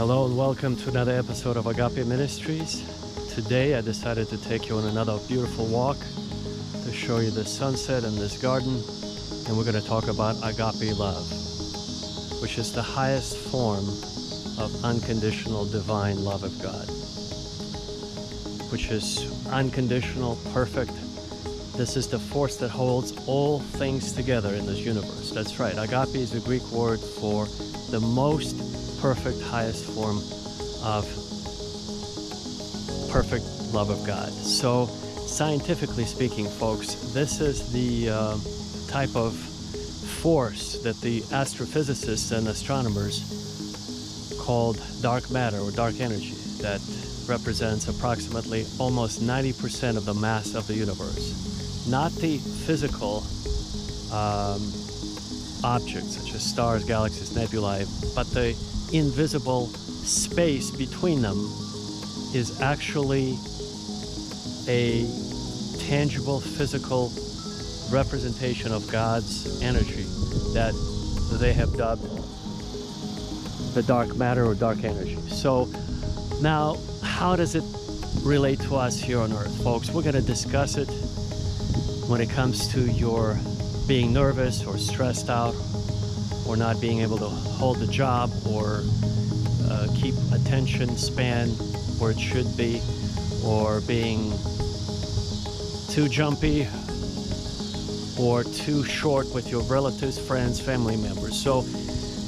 Hello and welcome to another episode of Agape Ministries. Today I decided to take you on another beautiful walk to show you the sunset in this garden, and we're going to talk about agape love, which is the highest form of unconditional divine love of God, which is unconditional, perfect. This is the force that holds all things together in this universe. That's right. Agape is the Greek word for the most perfect, highest form of perfect love of God. So scientifically speaking, folks, this is the type of force that the astrophysicists and astronomers called dark matter or dark energy, that represents approximately almost 90% of the mass of the universe. Not the physical objects such as stars, galaxies, nebulae, but the invisible space between them is actually a tangible physical representation of God's energy that they have dubbed the dark matter or dark energy. So now, how does it relate to us here on earth, folks? We're going to discuss it when it comes to your being nervous or stressed out, or not being able to hold the job, or keep attention span where it should be, or being too jumpy or too short with your relatives, friends, family members. So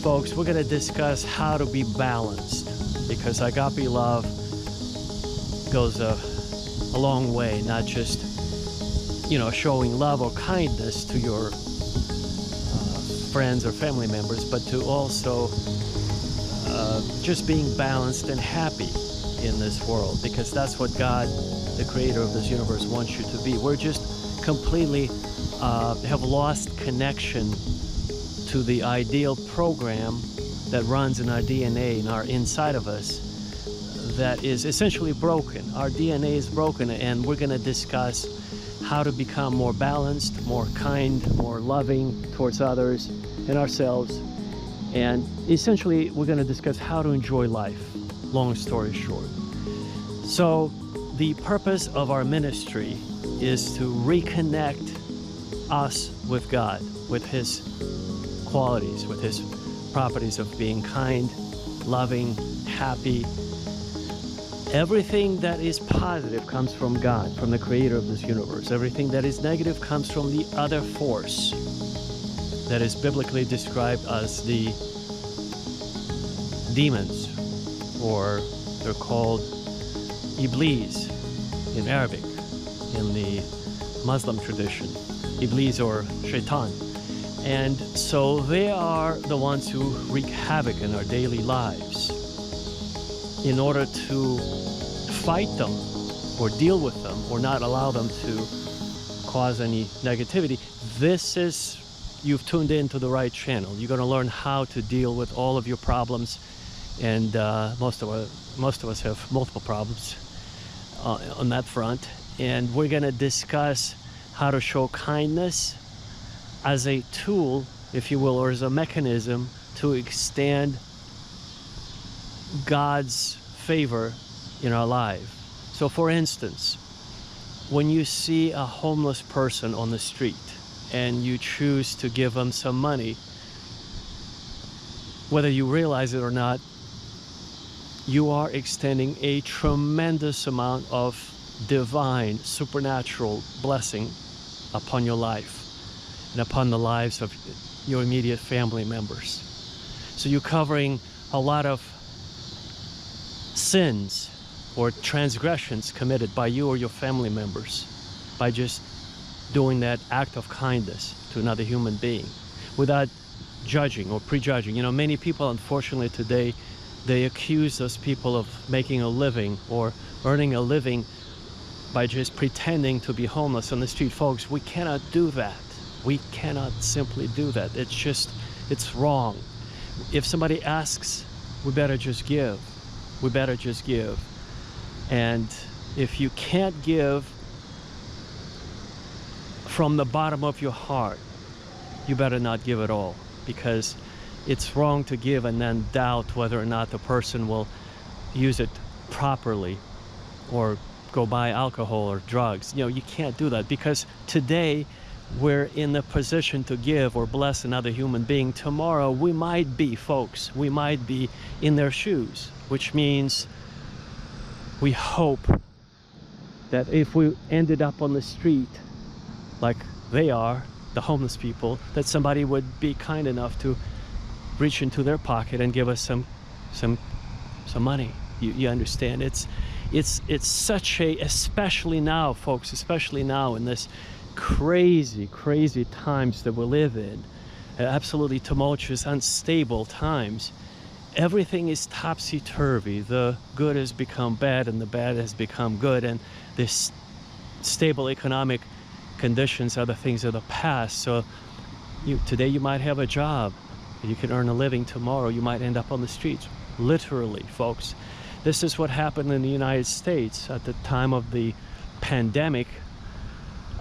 folks, we're going to discuss how to be balanced, because agape love goes a long way, not just showing love or kindness to your friends or family members, but to also just being balanced and happy in this world, because that's what God, the creator of this universe, wants you to be. We're just completely have lost connection to the ideal program that runs in our DNA, in our inside of us, that is essentially broken. Our DNA is broken, and we're going to discuss how to become more balanced, more kind, more loving towards others and ourselves. And essentially, we're going to discuss how to enjoy life, long story short. So the purpose of our ministry is to reconnect us with God, with His qualities, with His properties of being kind, loving, happy. Everything that is positive comes from God, from the creator of this universe. Everything that is negative comes from the other force that is biblically described as the demons, or they're called Iblis in Arabic, in the Muslim tradition, Iblis or Shaitan. And so they are the ones who wreak havoc in our daily lives. In order to fight them or deal with them or not allow them to cause any negativity, you've tuned into the right channel. You're going to learn how to deal with all of your problems, and most of us have multiple problems on that front. And we're going to discuss how to show kindness as a tool, if you will, or as a mechanism to extend God's favor in our life. So for instance, when you see a homeless person on the street and you choose to give them some money, whether you realize it or not, you are extending a tremendous amount of divine, supernatural blessing upon your life and upon the lives of your immediate family members. So you're covering a lot of sins or transgressions committed by you or your family members by just doing that act of kindness to another human being without judging or prejudging. Many people, unfortunately, today, they accuse those people of making a living or earning a living by just pretending to be homeless on the street. Folks, we cannot do that. We cannot simply do that. It's wrong. If somebody asks, we better just give. We better just give. And if you can't give from the bottom of your heart, you better not give at all, because it's wrong to give and then doubt whether or not the person will use it properly or go buy alcohol or drugs. You know, you can't do that, because today we're in the position to give or bless another human being. Tomorrow we might be, folks, we might be in their shoes, which means we hope that if we ended up on the street like they are, the homeless people, that somebody would be kind enough to reach into their pocket and give us some money. You understand? It's such a, especially now, folks, especially now in this crazy times that we live in, absolutely tumultuous, unstable times. Everything is topsy-turvy. The good has become bad and the bad has become good, and this stable economic conditions are the things of the past. So today you might have a job, you can earn a living. Tomorrow you might end up on the streets, literally, folks. This is what happened in the United States at the time of the pandemic.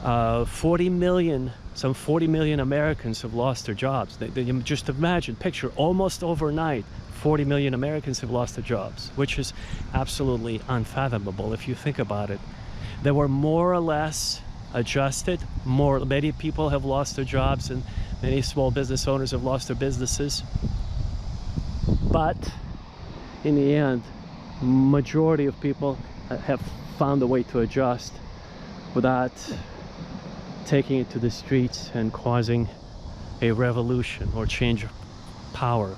40 million Americans have lost their jobs. Just imagine, picture, almost overnight, 40 million Americans have lost their jobs, which is absolutely unfathomable if you think about it. They were more or less adjusted. Many people have lost their jobs, and many small business owners have lost their businesses. But in the end, majority of people have found a way to adjust without taking it to the streets and causing a revolution or change of power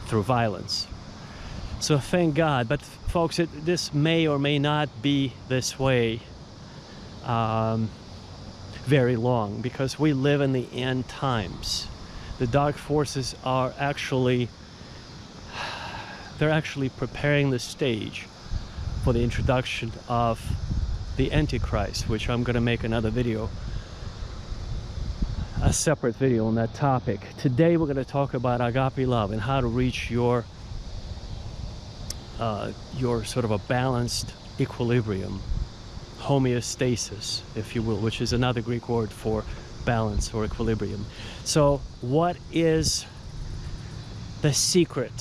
through violence. So thank God. But folks, this may or may not be this way very long, because we live in the end times. The dark forces are actually preparing the stage for the introduction of the Antichrist, which I'm going to make another video, a separate video on that topic. Today we're going to talk about agape love and how to reach your sort of a balanced equilibrium, homeostasis, if you will, which is another Greek word for balance or equilibrium. So what is the secret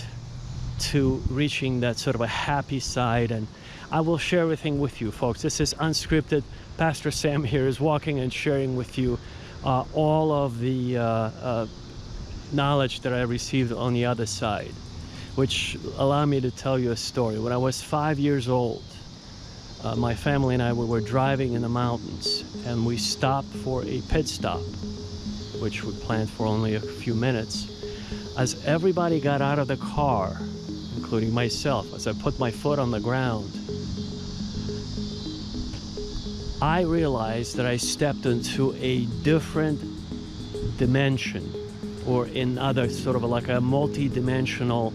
to reaching that sort of a happy side? And I will share everything with you, folks. This is unscripted. Pastor Sam here is walking and sharing with you all of the knowledge that I received on the other side, which allow me to tell you a story. When I was 5 years old, my family and I, we were driving in the mountains, and we stopped for a pit stop, which we planned for only a few minutes. As everybody got out of the car, including myself, as I put my foot on the ground, I realized that I stepped into a different dimension, or in other sort of like a multi-dimensional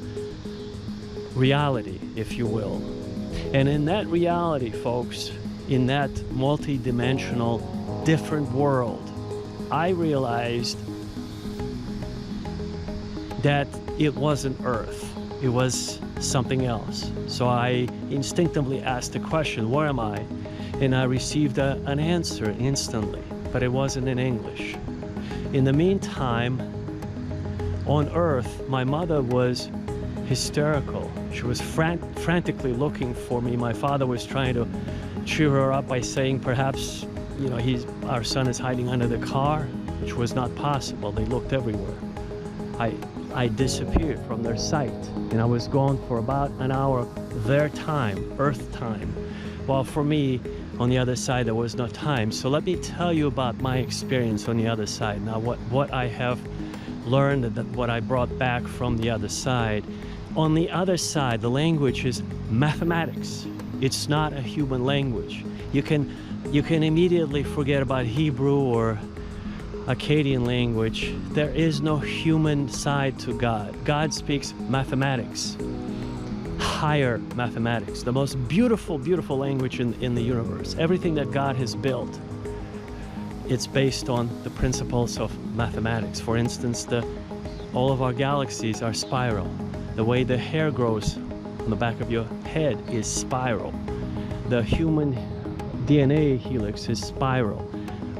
reality, if you will. And in that reality, folks, in that multi-dimensional different world, I realized that it wasn't Earth, it was something else. So I instinctively asked the question, where am I? And I received an answer instantly, but it wasn't in English. In the meantime, on Earth, my mother was hysterical. She was frantically looking for me. My father was trying to cheer her up by saying, perhaps, you know, our son is hiding under the car, which was not possible. They looked everywhere. I disappeared from their sight, and I was gone for about an hour, their time, Earth time, while for me, on the other side, there was no time. So let me tell you about my experience on the other side. Now, what I have learned, and what I brought back from the other side. On the other side, the language is mathematics. It's not a human language. You can immediately forget about Hebrew or Akkadian language. There is no human side to God. God speaks mathematics, higher mathematics, the most beautiful language in the universe. Everything that God has built, it's based on the principles of mathematics. For instance, all of our galaxies are spiral. The way the hair grows on the back of your head is spiral. The human DNA helix is spiral.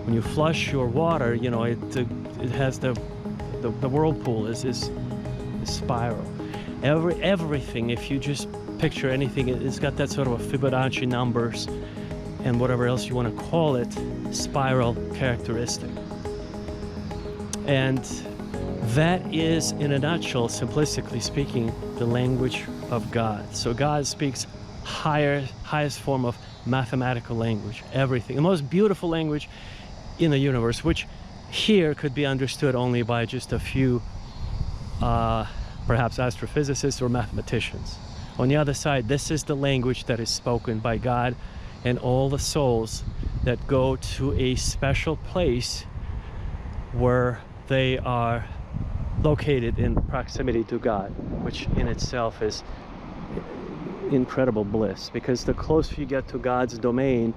When you flush your water, you know, it has the whirlpool is spiral. Everything, if you just picture anything, it's got that sort of a Fibonacci numbers and whatever else you want to call it, spiral characteristic. And that is, in a nutshell, simplistically speaking, the language of God. So God speaks highest form of mathematical language, everything. The most beautiful language in the universe, which here could be understood only by just a few, perhaps astrophysicists or mathematicians. On the other side, this is the language that is spoken by God and all the souls that go to a special place where they are located in proximity to God, which in itself is incredible bliss, because the closer you get to God's domain,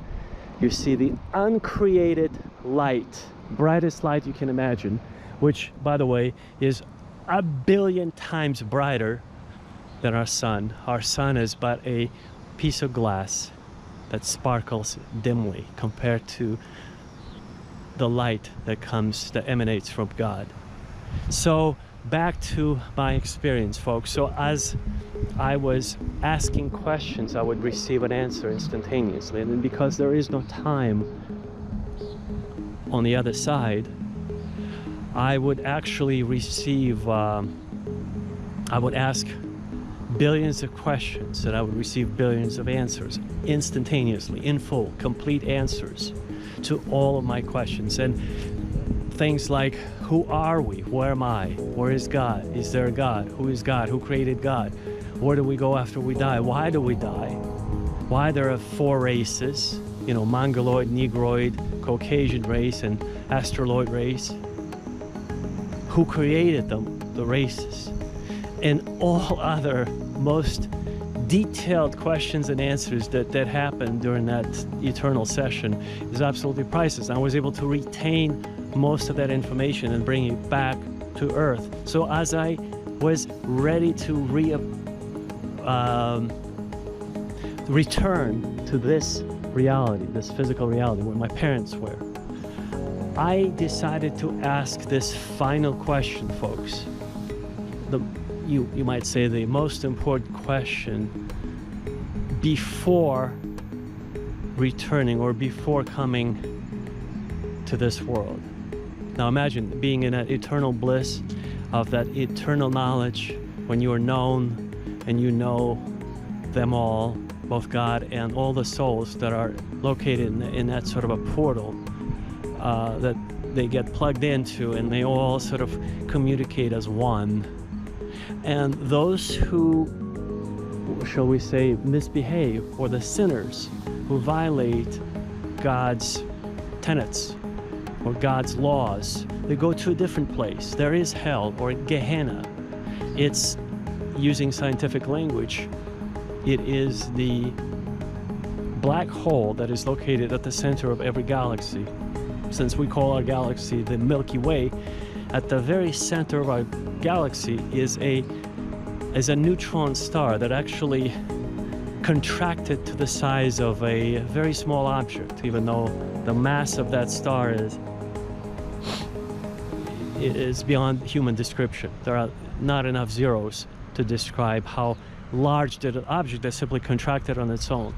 you see the uncreated light, brightest light you can imagine, which, by the way, is 1 billion times brighter than our sun. Our sun is but a piece of glass that sparkles dimly compared to the light that emanates from God. So back to my experience, folks. So as I was asking questions, I would receive an answer instantaneously. And then because there is no time on the other side, I would actually receive, I would ask billions of questions and I would receive billions of answers instantaneously, in full, complete answers to all of my questions. And things like, who are we? Where am I? Where is God? Is there a God? Who is God? Who created God? Where do we go after we die? Why do we die? Why there are 4 races, Mongoloid, Negroid, Caucasian race, and Astroloid race? Who created them, the races? And all other most detailed questions and answers that happened during that eternal session is absolutely priceless. I was able to retain most of that information and bring it back to earth. So as I was ready to return to this reality, this physical reality where my parents were, I decided to ask this final question, folks. You might say the most important question before returning or before coming to this world. Now imagine being in that eternal bliss of that eternal knowledge when you are known and you know them all, both God and all the souls that are located in that sort of a portal that they get plugged into, and they all sort of communicate as one. And those who, shall we say, misbehave, or the sinners who violate God's tenets or God's laws, they go to a different place. There is hell, or Gehenna. It's, using scientific language, it is the black hole that is located at the center of every galaxy. Since we call our galaxy the Milky Way, at the very center of our galaxy is a neutron star that actually contracted to the size of a very small object, even though the mass of that star is beyond human description. There are not enough zeros to describe how large did an object that simply contracted on its own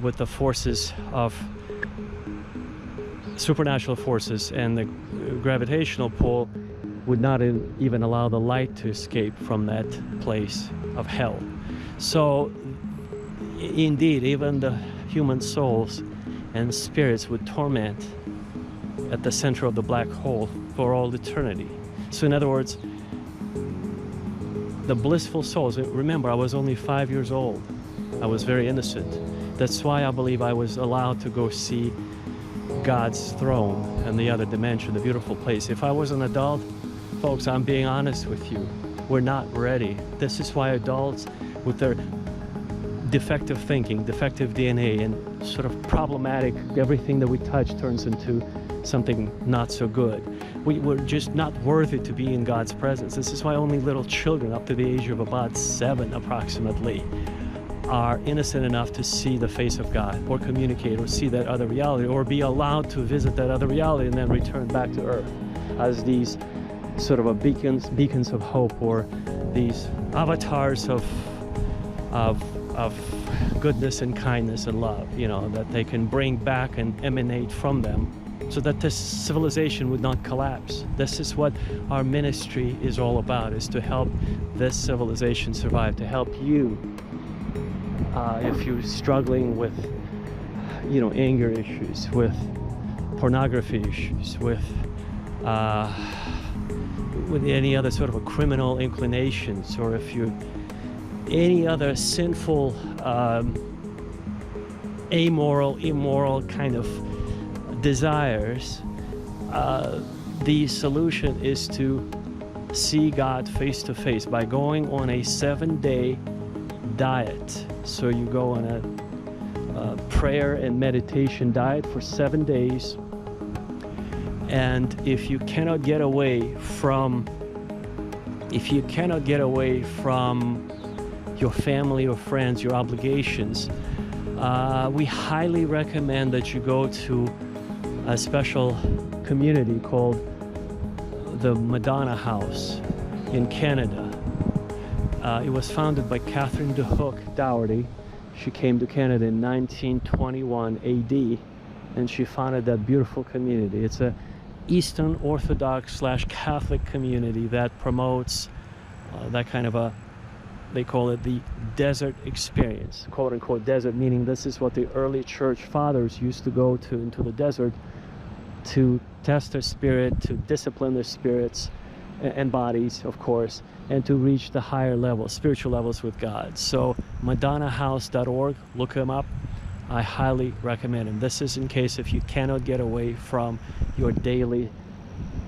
with the forces of supernatural forces, and the gravitational pull would not even allow the light to escape from that place of hell. So indeed, even the human souls and spirits would torment at the center of the black hole for all eternity. So in other words, the blissful souls, remember, I was only 5 years old. I was very innocent. That's why I believe I was allowed to go see God's throne and the other dimension, the beautiful place. If I was an adult, folks, I'm being honest with you, we're not ready. This is why adults with their defective thinking, defective DNA, and sort of problematic, everything that we touch turns into something not so good. We're just not worthy to be in God's presence. This is why only little children up to the age of about 7 approximately are innocent enough to see the face of God, or communicate, or see that other reality, or be allowed to visit that other reality and then return back to earth as these sort of a beacons of hope, or these avatars of goodness and kindness and love, that they can bring back and emanate from them, so that this civilization would not collapse. This is what our ministry is all about, is to help this civilization survive, to help you if you're struggling with anger issues, with pornography issues, with any other sort of a criminal inclinations, or if you any other sinful, amoral, immoral kind of desires. The solution is to see God face to face by going on a 7-day diet. So you go on a prayer and meditation diet for 7 days, and if you cannot get away from your family or friends, your obligations, we highly recommend that you go to a special community called the Madonna House in Canada. It was founded by Catherine de Hook Dougherty. She came to Canada in 1921 AD, and she founded that beautiful community. It's a Eastern Orthodox / Catholic community that promotes that kind of a, they call it the desert experience, quote unquote desert, meaning this is what the early church fathers used to go to into the desert to test their spirit, to discipline their spirits and bodies, of course, and to reach the higher levels, spiritual levels with God. So madonnahouse.org, look them up. I highly recommend them. This is in case if you cannot get away from your daily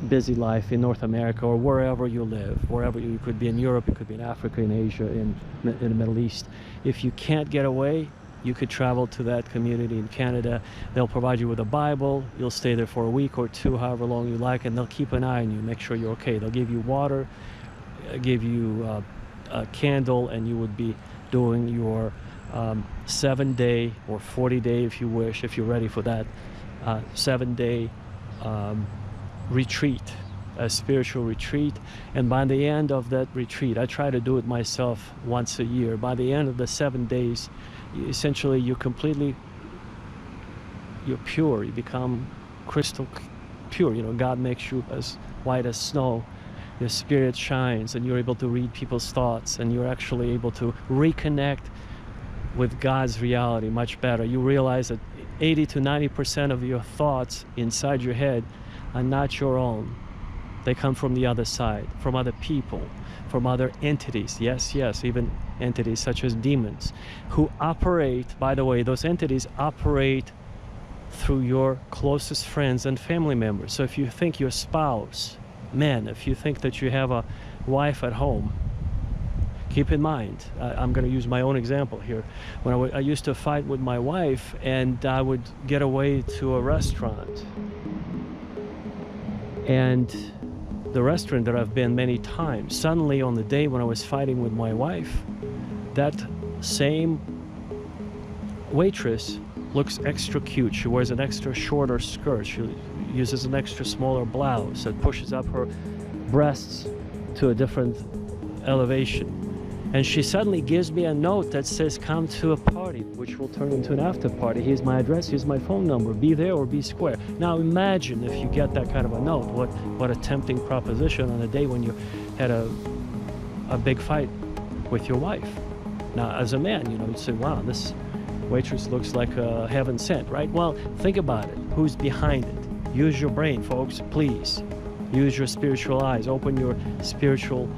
busy life in North America or wherever you live, wherever you could be, in Europe, you could be in Africa, in Asia, in the Middle East. If you can't get away, you could travel to that community in Canada. They'll provide you with a Bible. You'll stay there for a week or two, however long you like, and they'll keep an eye on you, make sure you're okay. They'll give you water, give you a candle, and you would be doing your 7-day or 40-day, if you wish, if you're ready for that, 7-day retreat, a spiritual retreat. And by the end of that retreat, I try to do it myself once a year. By the end of the 7 days, essentially you're pure. You become crystal pure. God makes you as white as snow. Your spirit shines, and you're able to read people's thoughts, and you're actually able to reconnect with God's reality much better. You realize that 80 to 90% of your thoughts inside your head are not your own. They come from the other side, from other people, from other entities. Yes, even entities such as demons, who operate, by the way, those entities operate through your closest friends and family members. So if you think your spouse, men, if you think that you have a wife at home, keep in mind, I'm going to use my own example here. When I used to fight with my wife, and I would get away to a restaurant, and the restaurant that I've been many times, suddenly on the day when I was fighting with my wife, that same waitress looks extra cute. She wears an extra shorter skirt. She uses an extra smaller blouse that pushes up her breasts to a different elevation. And she suddenly gives me a note that says, come to a party, which will turn into an after party. Here's my address, here's my phone number. Be there or be square. Now imagine if you get that kind of a note, what a tempting proposition on a day when you had a big fight with your wife. Now as a man, you'd say, wow, this waitress looks like heaven sent, right? Well, think about it. Who's behind it? Use your brain, folks, please. Use your spiritual eyes. Open your spiritual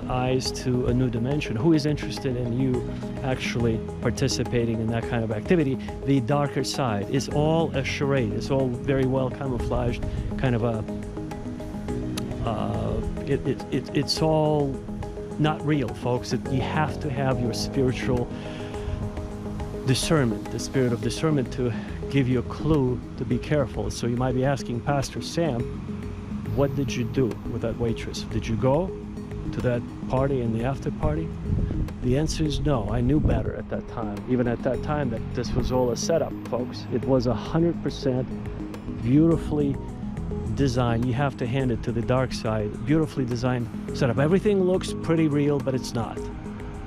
eyes to a new dimension. Who is interested in you actually participating in that kind of activity? The darker side is all a charade. It's all very well camouflaged, kind of a it's all not real, folks. You have to have your spiritual discernment, the spirit of discernment, to give you a clue to be careful. So you might be asking, Pastor Sam, what did you do with that waitress? Did you go to that party and the after party? The answer is no. I knew better at that time, even at that time, that this was all a setup, folks. It was 100% beautifully design, you have to hand it to the dark side. Beautifully designed setup. Everything looks pretty real, but it's not.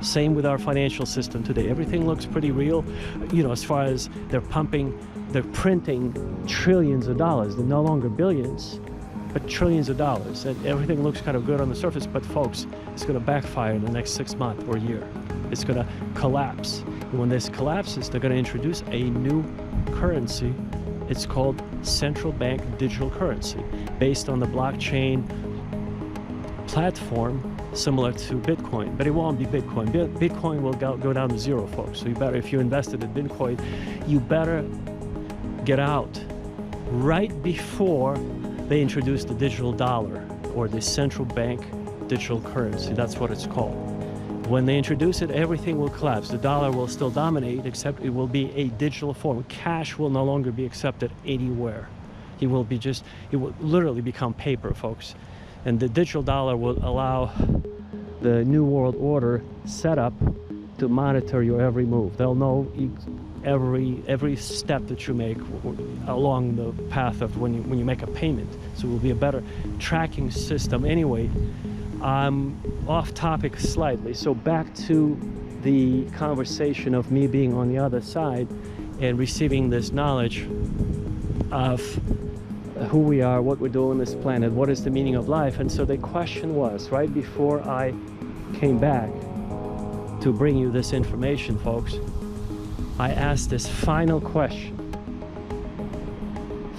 Same with our financial system today. Everything looks pretty real, as far as they're printing trillions of dollars. They're no longer billions, but trillions of dollars. And everything looks kind of good on the surface, but folks, it's going to backfire in the next 6 months or year. It's going to collapse. And when this collapses, they're going to introduce a new currency. It's called central bank digital currency, based on the blockchain platform similar to Bitcoin, but it won't be Bitcoin. Bitcoin will go down to zero, folks. So you better, if you invested in Bitcoin, you better get out right before they introduce the digital dollar, or the central bank digital currency. That's what it's called. When they introduce it, everything will collapse. The dollar will still dominate, except it will be a digital form. Cash will no longer be accepted anywhere. It will literally become paper, folks. And the digital dollar will allow the new world order setup to monitor your every move. They'll know every step that you make along the path of when you make a payment. So it will be a better tracking system. Anyway, I'm off topic slightly. So back to the conversation of me being on the other side and receiving this knowledge of who we are, what we do on this planet, what is the meaning of life. And so the question was, right before I came back to bring you this information, folks, I asked this final question.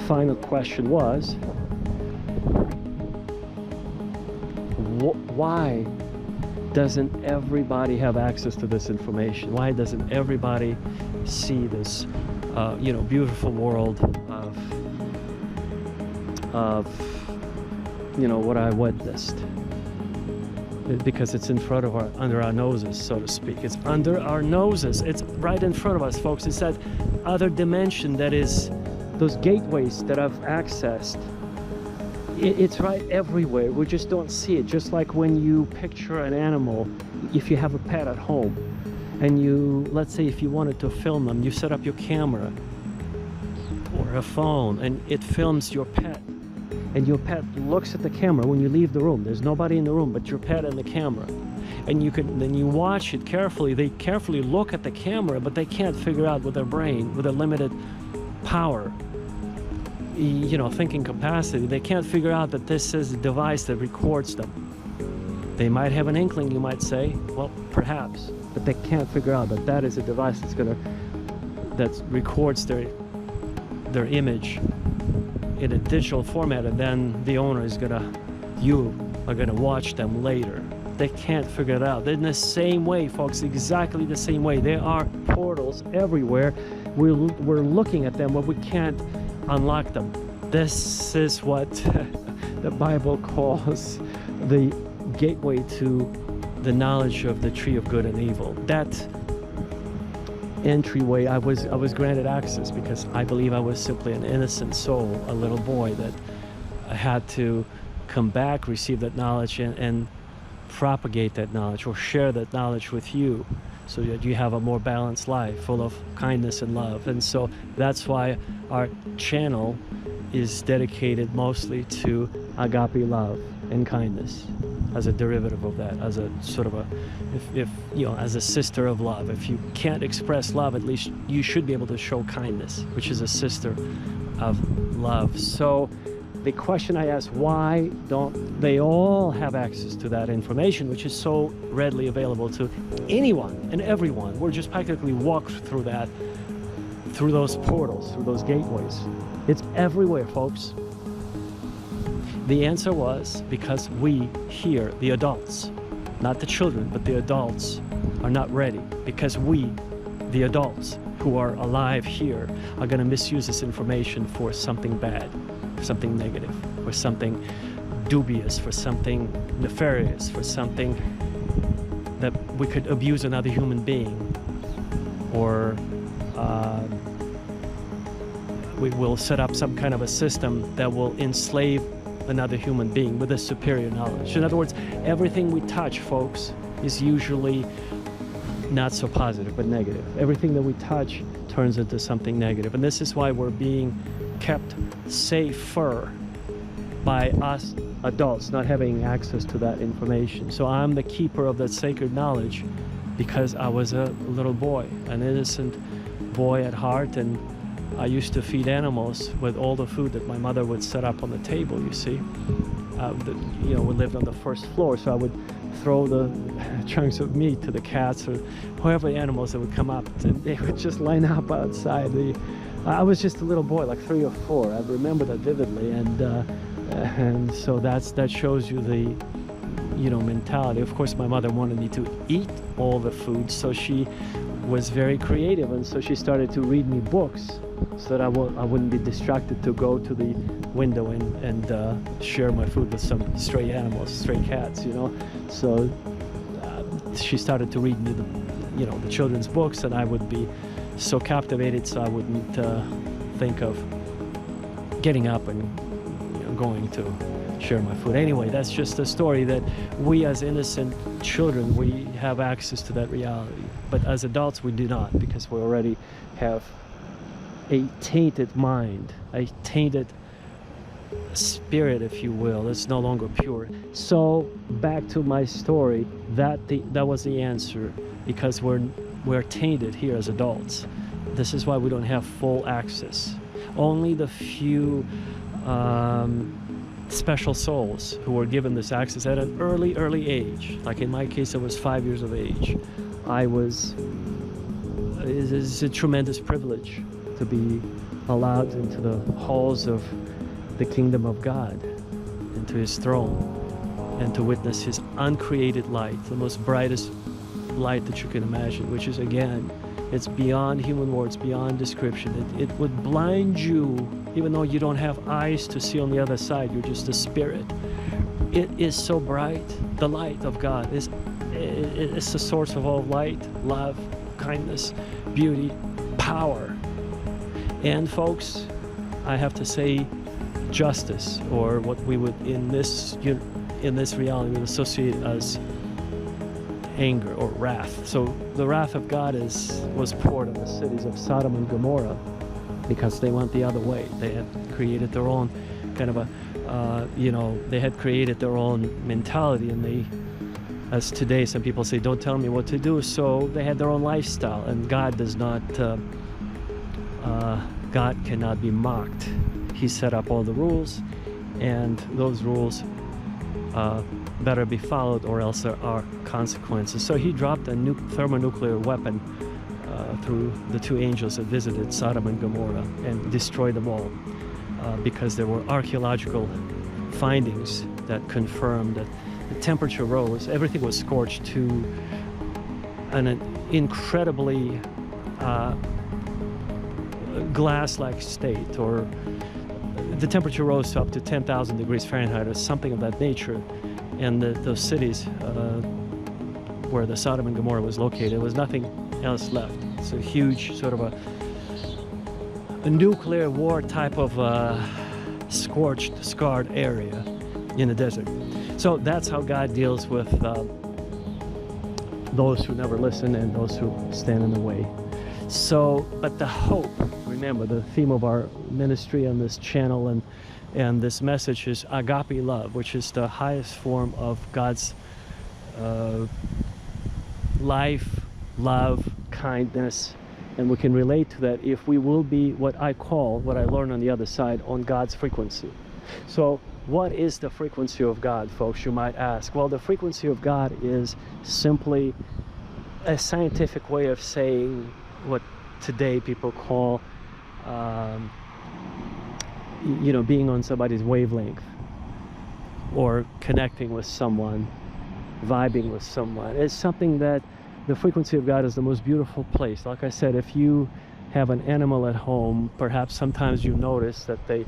Final question was, why doesn't everybody have access to this information? Why doesn't everybody see this beautiful world of what I witnessed? Because it's in front of under our noses, so to speak. It's under our noses. It's right in front of us, folks. It's that other dimension that is those gateways that I've accessed. It's right everywhere. We just don't see it. Just like when you picture an animal, if you have a pet at home, and let's say if you wanted to film them, you set up your camera or a phone, and it films your pet. And your pet looks at the camera when you leave the room. There's nobody in the room but your pet and the camera. And then you watch it carefully. They carefully look at the camera, but they can't figure out with their brain, with their limited power, thinking capacity. They can't figure out that this is a device that records them. They might have an inkling, you might say, well, perhaps, but they can't figure out that that is a device that records their image in a digital format, and then you are gonna watch them later. They can't figure it out. They're in the same way, folks, exactly the same way. There are portals everywhere. We're looking at them, but we can't unlock them. This is what the Bible calls the gateway to the knowledge of the tree of good and evil. That entryway, I was granted access because I believe I was simply an innocent soul, a little boy that had to come back, receive that knowledge, and propagate that knowledge or share that knowledge with you, so that you have a more balanced life full of kindness and love. And so that's why our channel is dedicated mostly to agape love and kindness, as a derivative of that, as a sort of as a sister of love. If you can't express love, at least you should be able to show kindness, which is a sister of love. So the question I asked, why don't they all have access to that information, which is so readily available to anyone and everyone? We're just practically walked through those portals, through those gateways. It's everywhere, folks. The answer was because we here, the adults, not the children, but the adults, are not ready. Because we, the adults who are alive here, are going to misuse this information for something bad, for something negative, for something dubious, for something nefarious, for something that we could abuse another human being, or we will set up some kind of a system that will enslave another human being with a superior knowledge. In other words, everything we touch, folks, is usually not so positive, but negative. Everything that we touch turns into something negative. And this is why we're being kept safer by us adults not having access to that information. So I'm the keeper of that sacred knowledge because I was a little boy, an innocent boy at heart, and I used to feed animals with all the food that my mother would set up on the table, you see. We lived on the first floor, so I would throw the chunks of meat to the cats or whoever the animals that would come up, and they would just line up outside. I was just a little boy, like 3 or 4. I remember that vividly, and so that shows you the mentality. Of course, my mother wanted me to eat all the food, so she was very creative, and so she started to read me books so that I wouldn't be distracted to go to the window and share my food with some stray animals, stray cats, So she started to read me the children's books, and I would be so captivated, so I wouldn't think of getting up and going to share my food. Anyway, that's just a story that we as innocent children, we have access to that reality. But as adults, we do not, because we already have a tainted mind, a tainted spirit, if you will. It's no longer pure. So back to my story, that was the answer, because we're tainted here as adults. This is why we don't have full access. Only the few special souls who were given this access at an early age. Like in my case, I was 5 years of age. It's a tremendous privilege to be allowed into the halls of the kingdom of God, into his throne, and to witness his uncreated light, the most brightest light that you can imagine, which is, again, it's beyond human words, beyond description. It would blind you, even though you don't have eyes to see on the other side. You're just a spirit. It is so bright. The light of God is the source of all light, love, kindness, beauty, power. And folks, I have to say justice, or what we would in this reality would associate as anger or wrath. So the wrath of God was poured on the cities of Sodom and Gomorrah because they went the other way. They had created their own kind of they had created their own mentality, and as today some people say, don't tell me what to do. So they had their own lifestyle, and God cannot be mocked. He set up all the rules, and those rules better be followed, or else there are consequences. So he dropped a thermonuclear weapon through the 2 angels that visited Sodom and Gomorrah and destroyed them all because there were archaeological findings that confirmed that the temperature rose. Everything was scorched to an incredibly glass-like state, or the temperature rose up to 10,000 degrees Fahrenheit or something of that nature. And those cities where the Sodom and Gomorrah was located, there was nothing else left. It's a huge sort of a nuclear war type of scorched, scarred area in the desert. So that's how God deals with those who never listen and those who stand in the way. So, but the hope, remember the theme of our ministry on this channel and this message is Agape Love, which is the highest form of God's life, love, kindness, and we can relate to that if we will be what I learn on the other side, on God's frequency. So what is the frequency of God, folks, you might ask? Well, the frequency of God is simply a scientific way of saying what today people call being on somebody's wavelength, or connecting with someone, vibing with someone. It's something that the frequency of God is the most beautiful place. Like I said, if you have an animal at home, perhaps sometimes you notice that they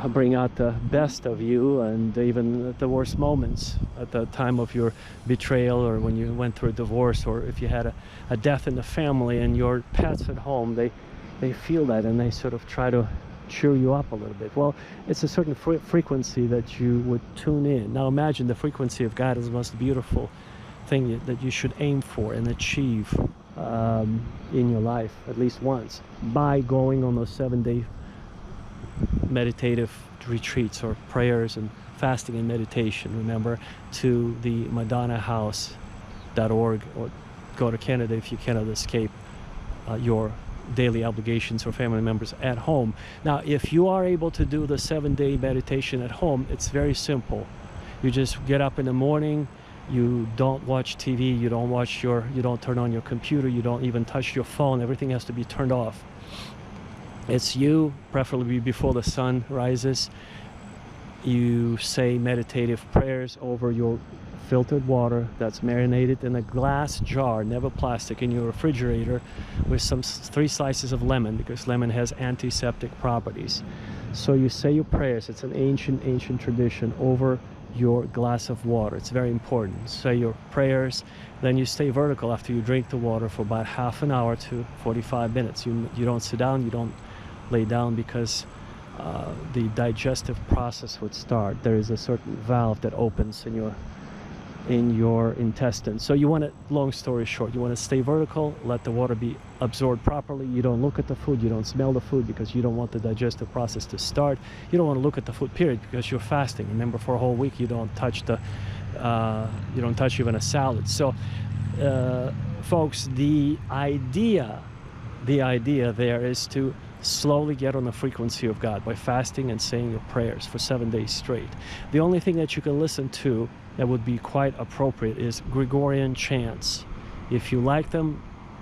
bring out the best of you, and even at the worst moments, at the time of your betrayal, or when you went through a divorce, or if you had a death in the family and your pets at home, they feel that, and they sort of try to cheer you up a little bit. Well, it's a certain frequency that you would tune in. Now imagine the frequency of God is the most beautiful thing that you should aim for and achieve in your life at least once, by going on those 7-day meditative retreats or prayers and fasting and meditation, remember, to the madonnahouse.org, or go to Canada if you cannot escape your daily obligations or family members at home. Now, if you are able to do the 7-day meditation at home, it's very simple. You just get up in the morning, you don't watch TV, you don't turn on your computer, you don't even touch your phone. Everything has to be turned off. It's you, preferably before the sun rises. You say meditative prayers over your filtered water that's marinated in a glass jar, never plastic, in your refrigerator, with 3 slices of lemon, because lemon has antiseptic properties. So you say your prayers. It's an ancient tradition over your glass of water. It's very important. Say your prayers, then you stay vertical after you drink the water for about half an hour to 45 minutes. You don't sit down, you don't lay down, because the digestive process would start. There is a certain valve that opens in your intestines. So you want to, long story short, you want to stay vertical, let the water be absorbed properly. You don't look at the food, you don't smell the food, because you don't want the digestive process to start. You don't want to look at the food, period, because you're fasting. Remember, for a whole week you don't touch even a salad. So folks, the idea there is to slowly get on the frequency of God by fasting and saying your prayers for 7 days straight. The only thing that you can listen to that would be quite appropriate is Gregorian chants. If you like them,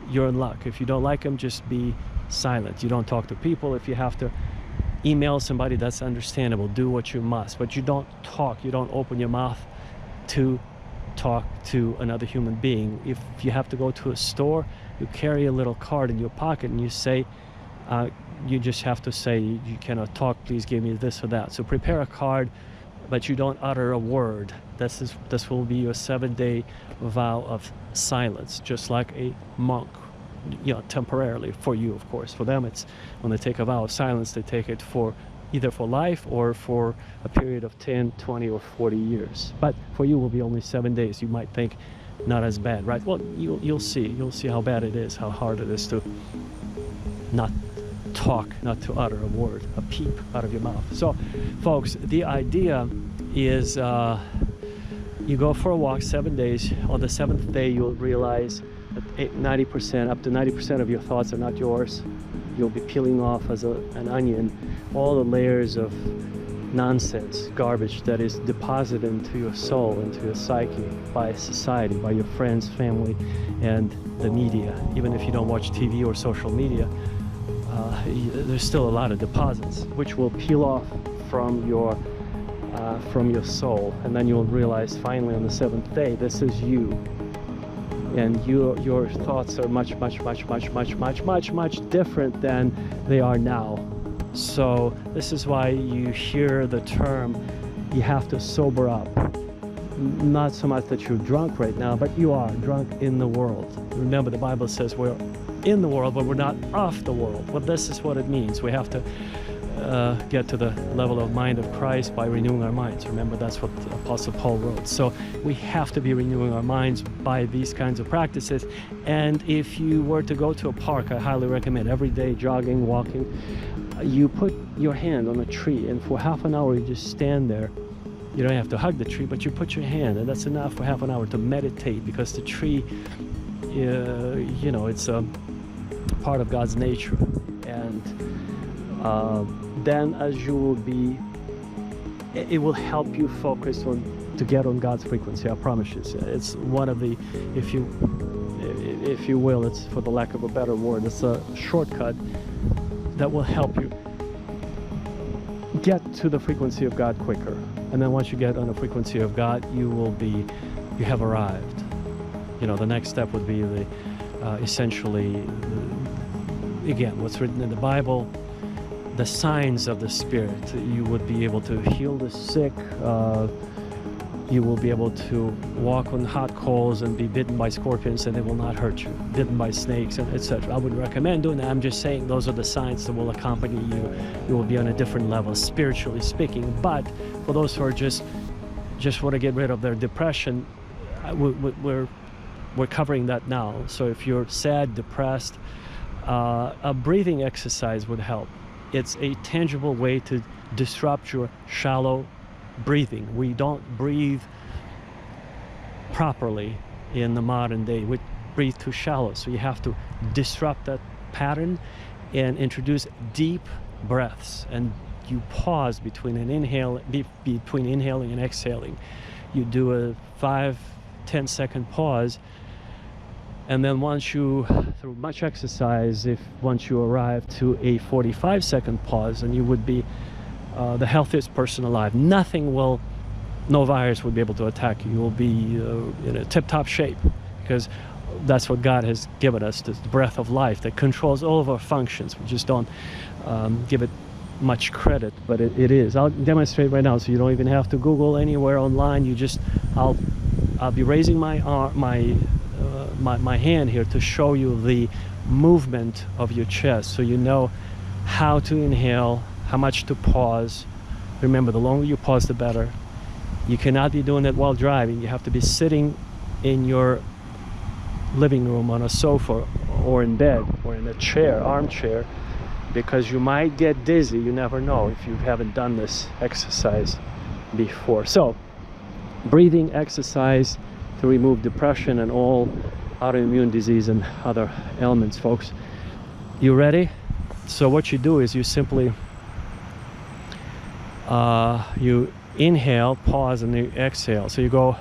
you're in luck. If you don't like them, just be silent. You don't talk to people. If you have to email somebody, that's understandable. Do what you must. But you don't talk. You don't open your mouth to talk to another human being. If you have to go to a store, you carry a little card in your pocket and you say, you just have to say, you cannot talk, please give me this or that. So prepare a card, but you don't utter a word. This will be your 7-day vow of silence, just like a monk, temporarily, for you, of course. For them, it's when they take a vow of silence, they take it for either for life or for a period of 10, 20, or 40 years. But for you, it will be only 7 days. You might think, not as bad, right? Well, you'll see how bad it is, how hard it is to not talk, not to utter a word, a peep out of your mouth. So folks, the idea is you go for a walk 7 days. On the 7th day, you'll realize that up to 90% of your thoughts are not yours. You'll be peeling off as an onion all the layers of nonsense, garbage that is deposited into your soul, into your psyche, by society, by your friends, family, and the media. Even if you don't watch TV or social media, there's still a lot of deposits which will peel off from your soul, and then you'll realize finally on the 7th day, this is you, and your thoughts are much different than they are now. So this is why you hear the term, you have to sober up. Not so much that you're drunk right now, but you are drunk in the world. Remember, the Bible says we're in the world, but we're not of the world. Well, this is what it means. We have to get to the level of mind of Christ by renewing our minds. Remember, that's what the Apostle Paul wrote. So we have to be renewing our minds by these kinds of practices. And if you were to go to a park, I highly recommend every day jogging, walking, you put your hand on a tree, and for half an hour you just stand there. You don't have to hug the tree, but you put your hand, and that's enough for half an hour to meditate, because the tree, it's a part of God's nature. And then as you will be, it will help you focus to get on God's frequency. I promise you. It's one of the, if you will, it's, for the lack of a better word, it's a shortcut that will help you get to the frequency of God quicker. And then once you get on the frequency of God, you have arrived. The next step would be essentially, again, what's written in the Bible, the signs of the Spirit. You would be able to heal the sick. You will be able to walk on hot coals and be bitten by scorpions, and they will not hurt you. Bitten by snakes, and etc. I would recommend doing that. I'm just saying those are the signs that will accompany you. You will be on a different level, spiritually speaking. But for those who are just want to get rid of their depression, we're covering that now. So if you're sad, depressed, a breathing exercise would help. It's a tangible way to disrupt your shallow breathing. We don't breathe properly in the modern day. We breathe too shallow, so you have to disrupt that pattern and introduce deep breaths, and you pause between between inhaling and exhaling. You do a 5-10 second pause, and then once you, through much exercise, once you arrive to a 45 second pause, and you would be the healthiest person alive. No virus will be able to attack you. You will be in a tip-top shape, because that's what God has given us, this breath of life that controls all of our functions. We just don't give it much credit, but it is. I'll demonstrate right now, so you don't even have to Google anywhere online. I'll be raising my arm, my hand here to show you the movement of your chest, so you know how to inhale, how much to pause. Remember, the longer you pause, the better. You cannot be doing it while driving. You have to be sitting in your living room on a sofa or in bed or in a chair, armchair, because you might get dizzy. You never know if you haven't done this exercise before. So, breathing exercise to remove depression and all autoimmune disease and other ailments, folks. You ready? So what you do is you simply you inhale, pause, and you exhale. So you go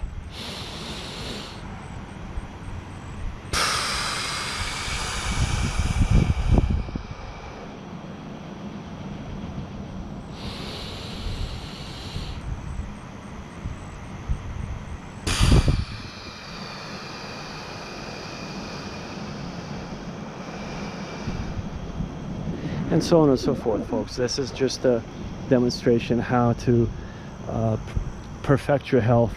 and so on and so forth, folks. This is just a demonstration how to perfect your health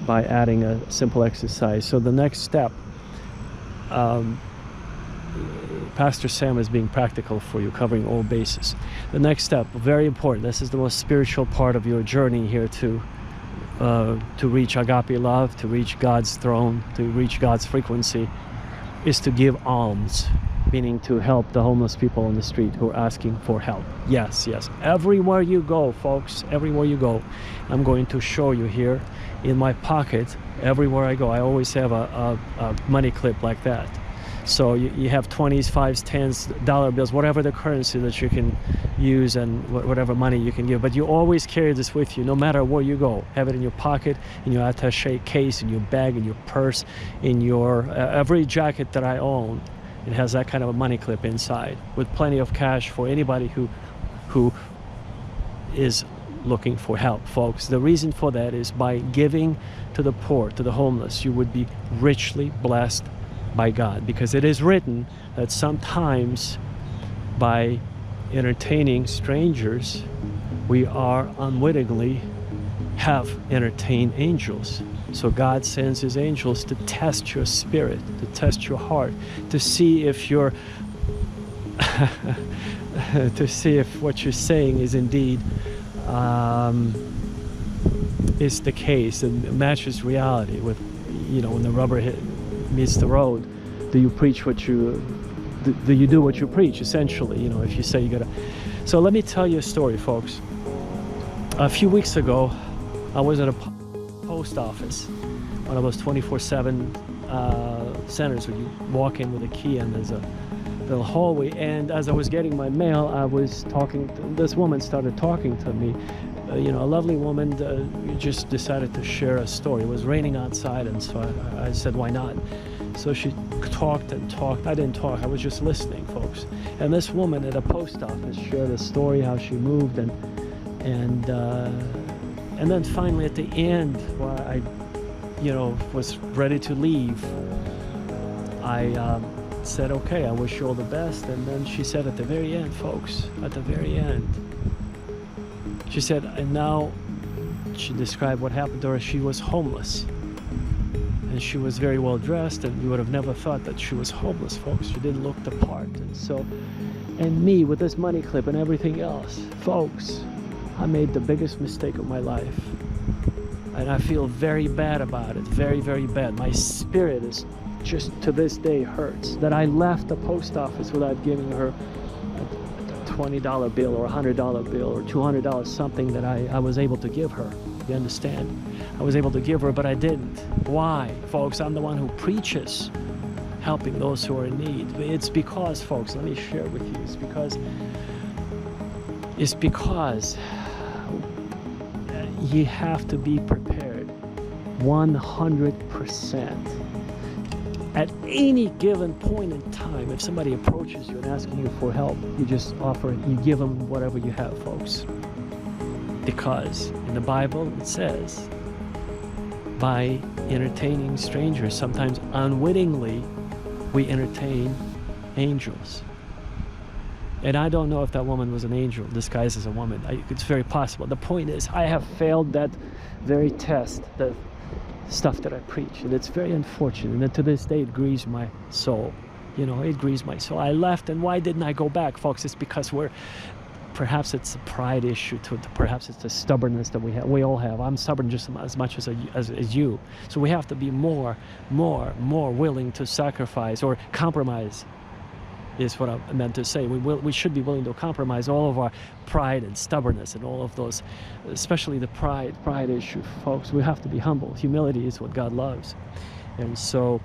by adding a simple exercise. So the next step, Pastor Sam is being practical for you, covering all bases. The next step, very important, this is the most spiritual part of your journey here to reach agape love, to reach God's throne, to reach God's frequency, is to give alms, meaning to help the homeless people on the street who are asking for help. Yes, everywhere you go, folks, everywhere you go. I'm going to show you here in my pocket. Everywhere I go, I always have a money clip like that. So you have 20s, 5s, 10s, dollar bills, whatever the currency that you can use, and whatever money you can give. But you always carry this with you, no matter where you go. Have it in your pocket, in your attaché case, in your bag, in your purse, in your every jacket that I own. It has that kind of a money clip inside, with plenty of cash for anybody who is looking for help, folks. The reason for that is by giving to the poor, to the homeless, you would be richly blessed by God, because it is written that sometimes by entertaining strangers, we are unwittingly have entertained angels. So God sends his angels to test your spirit, to test your heart, to see if you're to see if what you're saying is indeed is the case and matches reality with, when the rubber meets the road. Do you preach what you do? You do what you preach, essentially? If you say you gotta. So let me tell you a story, folks. A few weeks ago, I was at a post office, one of those 24/7 centers where you walk in with a key and there's a little hallway. And as I was getting my mail, I was talking. This woman started talking to me. A lovely woman just decided to share a story. It was raining outside, and so I said, why not? So she talked and talked. I didn't talk. I was just listening, folks. And this woman at a post office shared a story how she moved, and then finally at the end, while I, was ready to leave, I said, okay, I wish you all the best. And then she said at the very end, folks, at the very end, she said, and now, she described what happened to her. She was homeless. And she was very well dressed, and you would have never thought that she was homeless, folks. She didn't look the part. And me with this money clip and everything else, folks, I made the biggest mistake of my life. And I feel very bad about it, very, very bad. My spirit is just to this day hurts that I left the post office without giving her $20 bill or $100 bill or $200, something that I was able to give her. You understand? I was able to give her, but I didn't. Why? Folks, I'm the one who preaches helping those who are in need. It's because, folks, let me share with you, it's because you have to be prepared 100%. At any given point in time, if somebody approaches you and asking you for help, you just offer it. You give them whatever you have, folks. Because in the Bible it says, by entertaining strangers, sometimes unwittingly, we entertain angels. And I don't know if that woman was an angel disguised as a woman. It's very possible. The point is, I have failed that very test, the stuff that I preach, and it's very unfortunate. And to this day, it grieves my soul. You know, it grieves my soul. I left, and why didn't I go back, folks? It's because perhaps it's a pride issue, perhaps it's the stubbornness that we all have. I'm stubborn just as much as you. So we have to be more willing to sacrifice or compromise, is what I meant to say. We should be willing to compromise all of our pride and stubbornness and all of those, especially the pride issue, folks. We have to be humble. Humility is what God loves. And so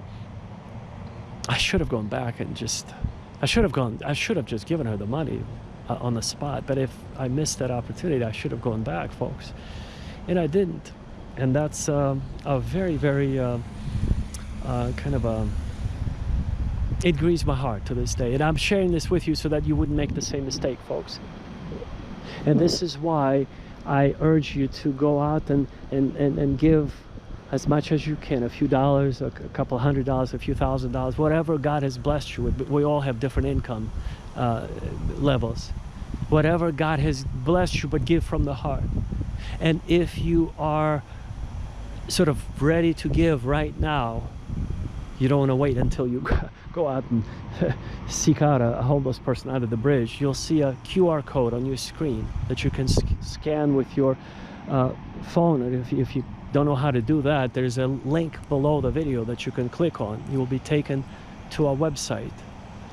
I should have gone back and I should have just given her the money on the spot. But if I missed that opportunity, I should have gone back, folks. And I didn't. And that's a very, very kind of it grieves my heart to this day. And I'm sharing this with you so that you wouldn't make the same mistake, folks. And this is why I urge you to go out and give as much as you can, a few dollars, a couple $100, a few $1,000, whatever God has blessed you with. But we all have different income levels. Whatever God has blessed you, but give from the heart. And if you are sort of ready to give right now, you don't want to wait until you go out and seek out a homeless person under the bridge. You'll see a QR code on your screen that you can scan with your phone. And if you don't know how to do that, there's a link below the video that you can click on. You will be taken to a website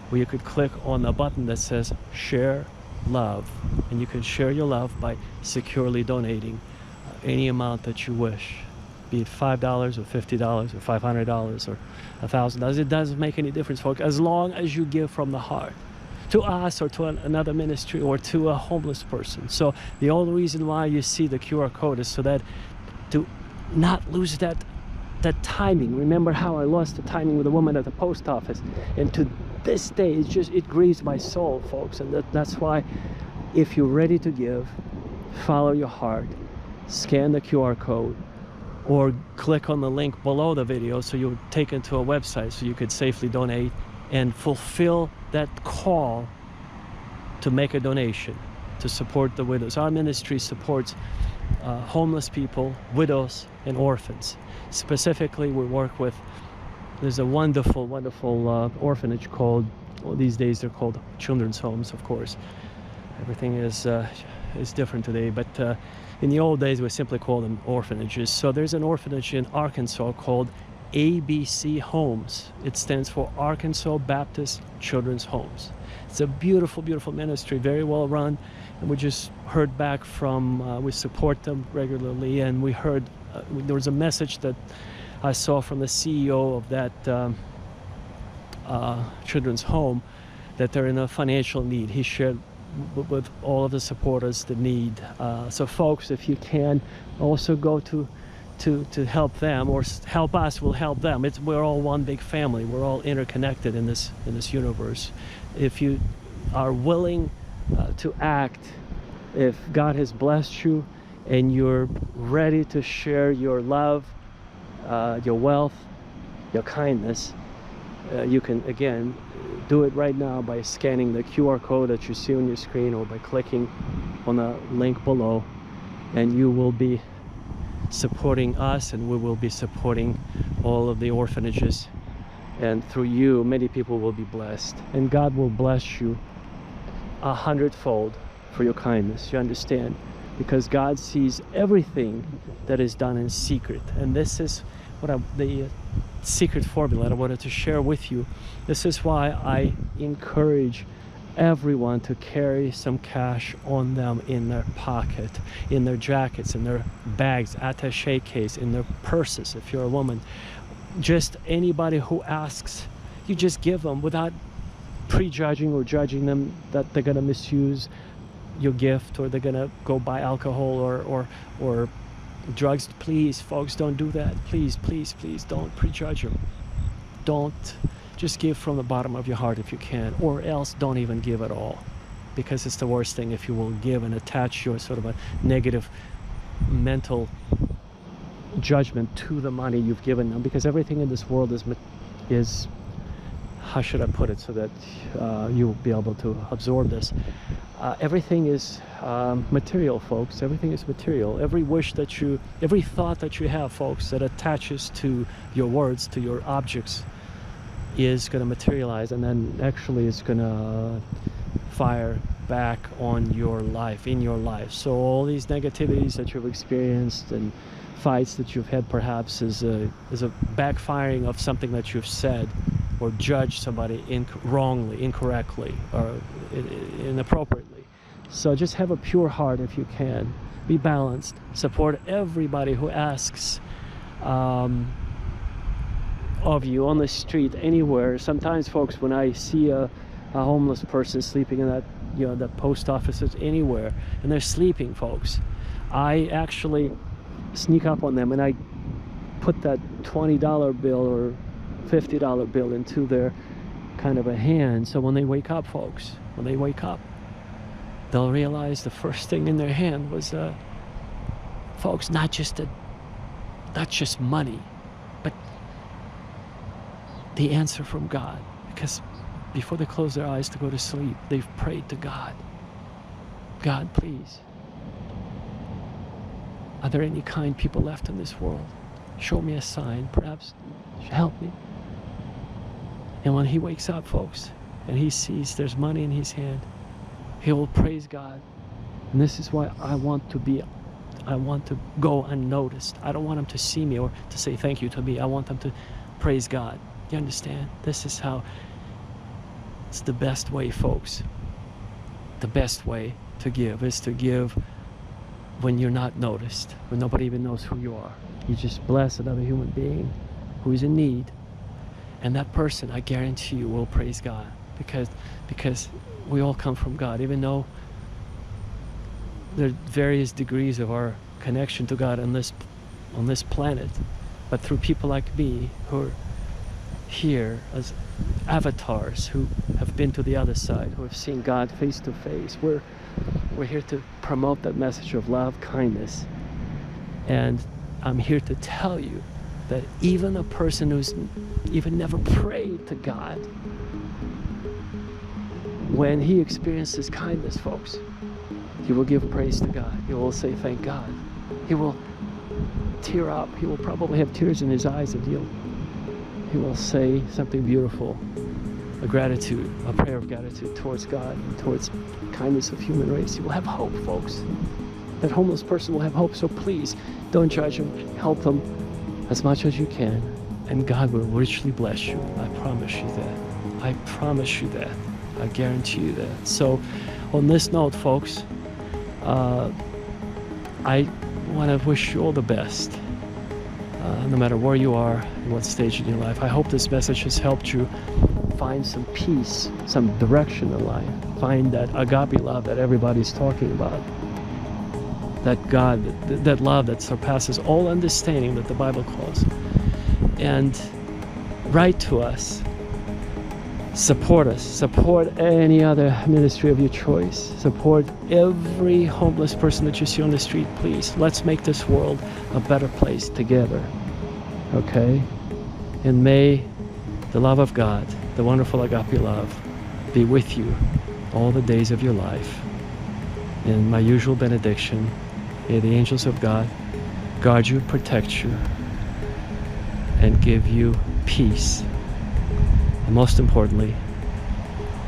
where you could click on a button that says Share Love. And you can share your love by securely donating any amount that you wish. Be it $5 or $50 or $500 or $1,000. It doesn't make any difference, folks, as long as you give from the heart to us or to another ministry or to a homeless person. So the only reason why you see the QR code is so that to not lose that timing. Remember how I lost the timing with a woman at the post office, and to this day it grieves my soul, folks. And that's why, if you're ready to give, follow your heart, scan the QR code, or click on the link below the video so you're taken to a website so you could safely donate and fulfill that call to make a donation to support the widows. Our ministry supports homeless people, widows, and orphans. Specifically, we work with, there's a wonderful orphanage called, well, these days they're called children's homes, of course. Everything is different today, but in the old days we simply called them orphanages. So there's an orphanage in Arkansas called ABC Homes. It stands for Arkansas Baptist Children's Homes. It's a beautiful ministry, very well run, and we just heard back from, we support them regularly, and we heard there was a message that I saw from the CEO of that children's home that they're in a financial need. He shared with all of the supporters the need. So folks, if you can also go to help them, or help us will help them. We're all one big family. We're all interconnected in this universe. If you are willing to act, if God has blessed you and you're ready to share your love, your wealth, your kindness, you can again do it right now by scanning the QR code that you see on your screen, or by clicking on the link below, and you will be supporting us, and we will be supporting all of the orphanages, and through you many people will be blessed, and God will bless you 100-fold for your kindness. You understand? Because God sees everything that is done in secret, and this is what the secret formula that I wanted to share with you. This is why I encourage everyone to carry some cash on them in their pocket, in their jackets, in their bags, attaché case, in their purses if you're a woman. Just anybody who asks, you just give them without prejudging or judging them that they're going to misuse your gift or they're going to go buy alcohol or drugs. Please, folks, don't do that. Please, please, please don't prejudge them. Don't. Just give from the bottom of your heart if you can, or else don't even give at all, because it's the worst thing if you will give and attach your sort of a negative mental judgment to the money you've given them, because everything in this world is how should I put it so that you'll be able to absorb this. Everything is material, folks. Everything is material. Every wish that you, every thought that you have, folks, that attaches to your words, to your objects, is going to materialize, and then actually it's going to fire back on your life, in your life. So all these negativities that you've experienced and fights that you've had perhaps is a backfiring of something that you've said or judged somebody wrongly, incorrectly, or inappropriately. So just have a pure heart if you can. Be balanced. Support everybody who asks of you on the street, anywhere. Sometimes, folks, when I see a homeless person sleeping in that, that post offices, anywhere, and they're sleeping, folks, I actually sneak up on them and I put that $20 bill or $50 bill into their kind of a hand. So when they wake up, folks, when they wake up, they'll realize the first thing in their hand was, folks, not just money, but the answer from God. Because before they close their eyes to go to sleep, they've prayed to God. God, please, are there any kind people left in this world? Show me a sign, perhaps help me. And when he wakes up, folks, and he sees there's money in his hand, he will praise God. And this is why I want to go unnoticed. I don't want them to see me or to say thank you to me. I want them to praise God. You understand? This is how, it's the best way, folks. The best way to give is to give when you're not noticed, when nobody even knows who you are. You just bless another human being who is in need, and that person, I guarantee you, will praise God, because we all come from God, even though there are various degrees of our connection to God on this planet. But through people like me who are here as avatars, who have been to the other side, who have seen God face to face, we're here to promote that message of love, kindness. And I'm here to tell you that even a person who's even never prayed to God, when he experiences kindness, folks, he will give praise to God. He will say thank God. He will tear up. He will probably have tears in his eyes, and he will say something beautiful, a gratitude, a prayer of gratitude towards God and towards kindness of human race. He will have hope, folks. That homeless person will have hope. So please, don't judge him. Help them as much as you can, and God will richly bless you. I promise you that. I promise you that. I guarantee you that. So on this note, folks, I want to wish you all the best, no matter where you are, in what stage in your life. I hope this message has helped you find some peace, some direction in life. Find that agape love that everybody's talking about. That God, that love that surpasses all understanding that the Bible calls. And write to us. Support us. Support any other ministry of your choice. Support every homeless person that you see on the street, please. Let's make this world a better place together. Okay? And may the love of God, the wonderful agape love, be with you all the days of your life. In my usual benediction, may the angels of God guard you, protect you, and give you peace. And most importantly,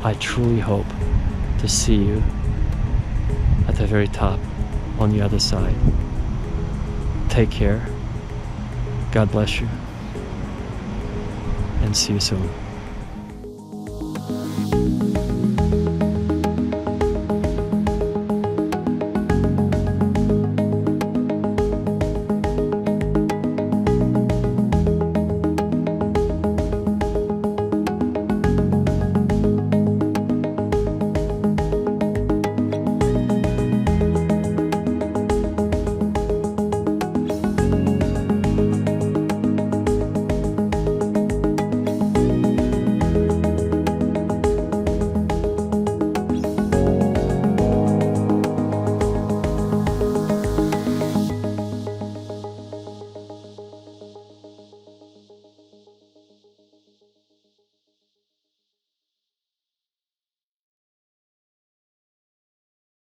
I truly hope to see you at the very top on the other side. Take care. God bless you. And see you soon.